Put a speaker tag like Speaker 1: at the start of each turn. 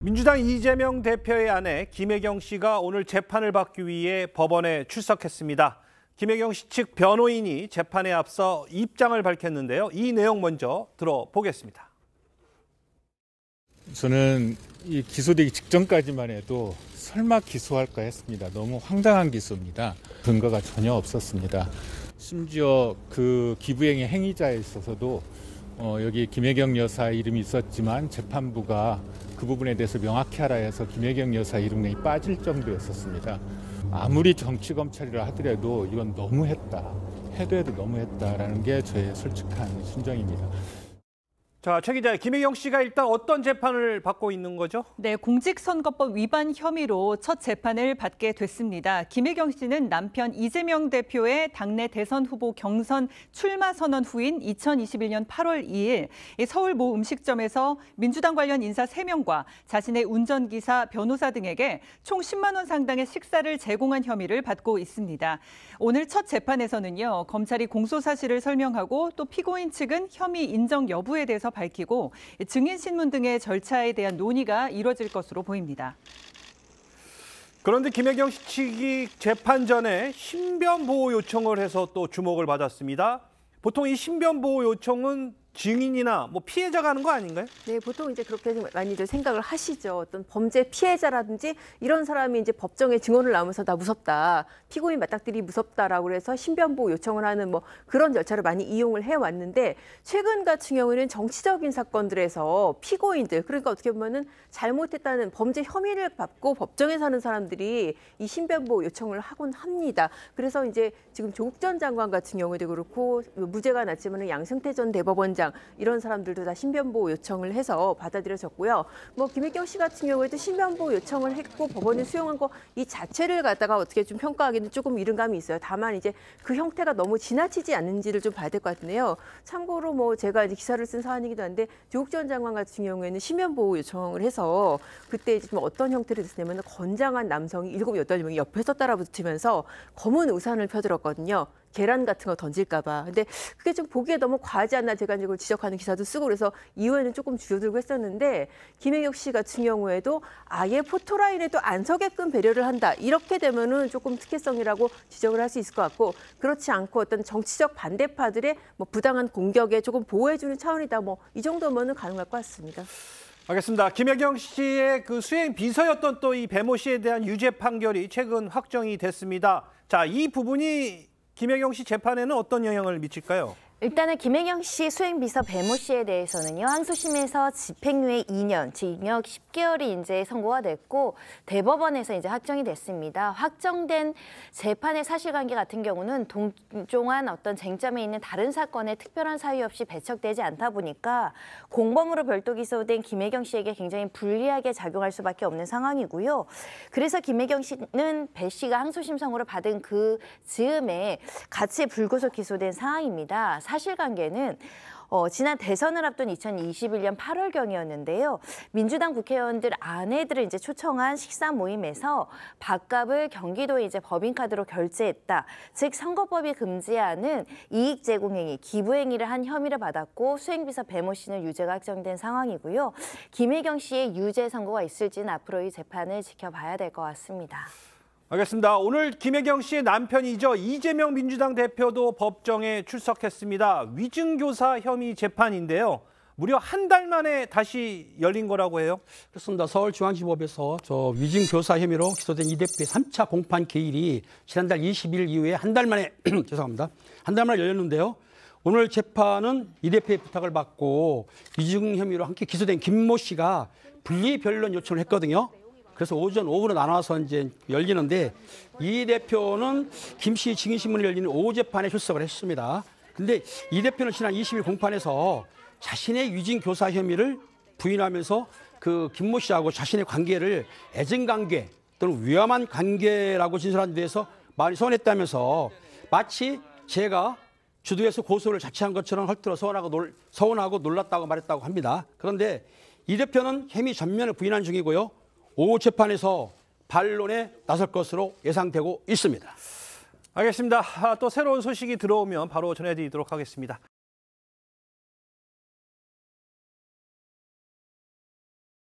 Speaker 1: 민주당 이재명 대표의 아내 김혜경 씨가 오늘 재판을 받기 위해 법원에 출석했습니다. 김혜경 씨 측 변호인이 재판에 앞서 입장을 밝혔는데요. 이 내용 먼저 들어보겠습니다.
Speaker 2: 저는 이 기소되기 직전까지만 해도 설마 기소할까 했습니다. 너무 황당한 기소입니다. 근거가 전혀 없었습니다. 심지어 그 기부행위 행위자에 있어서도 여기 김혜경 여사 이름이 있었지만 재판부가 그 부분에 대해서 명확히 하라 해서 김혜경 여사 이름이 빠질 정도였었습니다. 아무리 정치검찰이라 하더라도 이건 너무했다. 해도 너무했다라는 게 저의 솔직한 심정입니다.
Speaker 1: 자, 최 기자, 김혜경 씨가 일단 어떤 재판을 받고 있는 거죠?
Speaker 3: 네, 공직선거법 위반 혐의로 첫 재판을 받게 됐습니다. 김혜경 씨는 남편 이재명 대표의 당내 대선 후보 경선 출마 선언 후인 2021년 8월 2일 서울 모 음식점에서 민주당 관련 인사 3명과 자신의 운전기사, 변호사 등에게 총 10만 원 상당의 식사를 제공한 혐의를 받고 있습니다. 오늘 첫 재판에서는요, 검찰이 공소 사실을 설명하고 또 피고인 측은 혐의 인정 여부에 대해서 밝히고 증인신문 등의 절차에 대한 논의가 이뤄질 것으로 보입니다.
Speaker 1: 그런데 김혜경 씨 측이 재판 전에 신변 보호 요청을 해서 또 주목을 받았습니다. 보통 이 신변 보호 요청은 증인이나 피해자가 하는 거 아닌가요?
Speaker 4: 네, 보통 이제 그렇게 많이들 생각을 하시죠. 어떤 범죄 피해자라든지 이런 사람이 이제 법정에 증언을 나오면서 나 무섭다, 피고인 맞닥뜨리 무섭다라고 해서 신변보호 요청을 하는 그런 절차를 많이 이용을 해왔는데, 최근 같은 경우에는 정치적인 사건들에서 피고인들, 그러니까 어떻게 보면은 잘못했다는 범죄 혐의를 받고 법정에 사는 사람들이 이 신변보호 요청을 하곤 합니다. 그래서 이제 지금 조국 전 장관 같은 경우에도 그렇고 무죄가 났지만은 양승태 전 대법원장 이런 사람들도 다 신변보호 요청을 해서 받아들여졌고요. 김혜경 씨 같은 경우에도 신변보호 요청을 했고 법원이 수용한 거 이 자체를 갖다가 어떻게 좀 평가하기는 조금 이른 감이 있어요. 다만 이제 그 형태가 너무 지나치지 않는지를 좀 봐야 될 것 같은데요. 참고로 제가 이제 기사를 쓴 사안이기도 한데, 조국 전 장관 같은 경우에는 신변보호 요청을 해서 그때 이제 좀 어떤 형태로 됐냐면 건장한 남성이 7, 8명이 옆에서 따라붙으면서 검은 우산을 펴들었거든요. 계란 같은 거 던질까 봐. 근데 그게 좀 보기에 너무 과하지 않나, 제가 이걸 지적하는 기사도 쓰고 그래서 이후에는 조금 줄어들고 했었는데, 김혜경 씨 같은 경우에도 아예 포토라인에도 안 서게끔 배려를 한다. 이렇게 되면은 조금 특혜성이라고 지적을 할 수 있을 것 같고, 그렇지 않고 어떤 정치적 반대파들의 부당한 공격에 조금 보호해주는 차원이다. 이 정도면은 가능할 것 같습니다.
Speaker 1: 알겠습니다. 김혜경 씨의 그 수행 비서였던 또 이 배모 씨에 대한 유죄 판결이 최근 확정이 됐습니다. 자, 이 부분이 김혜경 씨 재판에는 어떤 영향을 미칠까요?
Speaker 5: 일단은 김혜경 씨 수행비서 배모 씨에 대해서는요, 항소심에서 집행유예 2년, 징역 10개월이 이제 선고가 됐고 대법원에서 이제 확정이 됐습니다. 확정된 재판의 사실관계 같은 경우는 동종한 어떤 쟁점에 있는 다른 사건에 특별한 사유 없이 배척되지 않다 보니까 공범으로 별도 기소된 김혜경 씨에게 굉장히 불리하게 작용할 수밖에 없는 상황이고요. 그래서 김혜경 씨는 배 씨가 항소심 선고를 받은 그 즈음에 같이 불구속 기소된 상황입니다. 사실관계는 지난 대선을 앞둔 2021년 8월경이었는데요. 민주당 국회의원들 아내들을 이제 초청한 식사 모임에서 밥값을 경기도에 이제 법인카드로 결제했다. 즉 선거법이 금지하는 이익 제공행위, 기부행위를 한 혐의를 받았고 수행비서 배모 씨는 유죄가 확정된 상황이고요. 김혜경 씨의 유죄 선고가 있을지는 앞으로 이 재판을 지켜봐야 될 것 같습니다.
Speaker 1: 알겠습니다. 오늘 김혜경 씨의 남편이죠. 이재명 민주당 대표도 법정에 출석했습니다. 위증교사 혐의 재판인데요. 무려 한 달 만에 다시 열린 거라고 해요.
Speaker 6: 그렇습니다. 서울중앙지법에서 위증교사 혐의로 기소된 이 대표의 3차 공판 기일이 지난달 20일 이후에 한 달 만에 죄송합니다. 한 달 만에 열렸는데요. 오늘 재판은 이 대표의 부탁을 받고 위증 혐의로 함께 기소된 김모 씨가 분리 변론 요청을 했거든요. 그래서 오전, 오후로 나눠서 이제 열리는데, 이 대표는 김 씨 증인신문이 열리는 오후 재판에 출석을 했습니다. 근데 이 대표는 지난 20일 공판에서 자신의 위증교사 혐의를 부인하면서 그 김모 씨하고 자신의 관계를 애증관계 또는 위험한 관계라고 진술한 데에서 많이 서운했다면서 마치 제가 주도해서 고소를 자체한 것처럼 헐뜯어 서운하고 놀랐다고 말했다고 합니다. 그런데 이 대표는 혐의 전면을 부인한 중이고요. 오후 재판에서 반론에 나설 것으로 예상되고 있습니다.
Speaker 1: 알겠습니다. 또 새로운 소식이 들어오면 바로 전해드리도록 하겠습니다.